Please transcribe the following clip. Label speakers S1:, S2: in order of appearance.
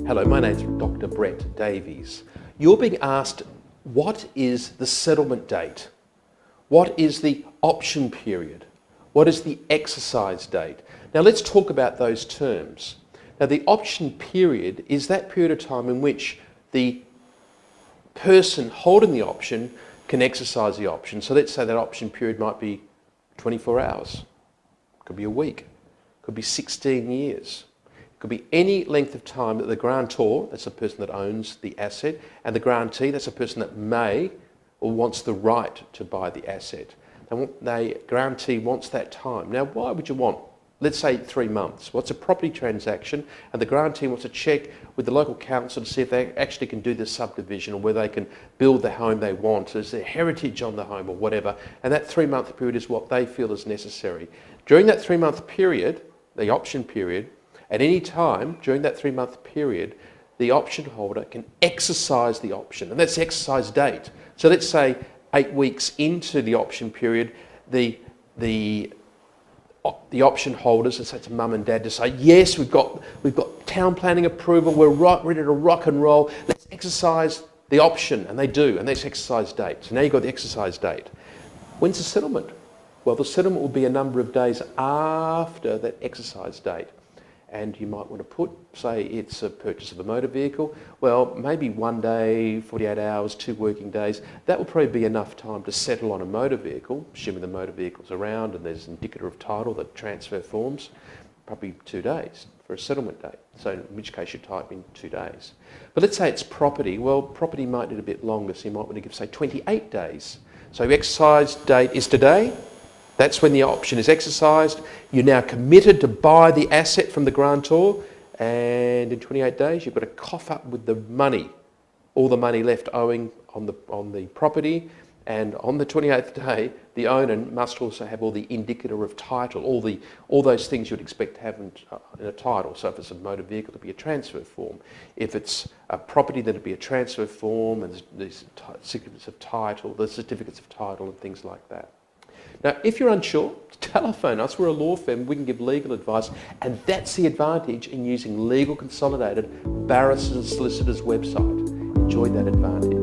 S1: Hello, my name's Dr. Brett Davies. You're being asked, what is the settlement date? What is the option period? What is the exercise date? Now let's talk about those terms. Now the option period is that period of time in which the person holding the option can exercise the option. So let's say that option period might be 24 hours, could be a week, could be 16 years. It could be any length of time that the grantor, that's the person that owns the asset, and the grantee, that's the person that may or wants the right to buy the asset. The grantee wants that time. Now, why would you want, let's say 3 months? What's a property transaction, and the grantee wants to check with the local council to see if they actually can do the subdivision or whether they can build the home they want, is there heritage on the home or whatever, and that 3-month period is what they feel is necessary. During that 3-month period, the option period, at any time during that 3-month period, the option holder can exercise the option, and that's the exercise date. So let's say 8 weeks into the option period, the option holders, let's say to mum and dad, to say, yes, we've got town planning approval, we're ready to rock and roll, let's exercise the option, and they do, and that's exercise date. So now you've got the exercise date. When's the settlement? Well, the settlement will be a number of days after that exercise date. And you might want to put, say it's a purchase of a motor vehicle, well, maybe 1 day, 48 hours, 2 working days. That will probably be enough time to settle on a motor vehicle, assuming the motor vehicle's around and there's indicator of title, the transfer forms, probably 2 days for a settlement date. So in which case you type in 2 days. But let's say it's property. Well, property might need a bit longer, so you might want to give, say, 28 days. So your exercise date is today. That's when the option is exercised. You're now committed to buy the asset from the grantor, and in 28 days you've got to cough up with the money, all the money left owing on the property, and on the 28th day the owner must also have all the indicator of title, all those things you'd expect to have in a title. So if it's a motor vehicle, it'd be a transfer form. If it's a property, then it'd be a transfer form, and there's certificates of title, the certificates of title and things like that. Now, if you're unsure, telephone us. We're a law firm. We can give legal advice, and that's the advantage in using Legal Consolidated, barristers and solicitors' website. Enjoy that advantage.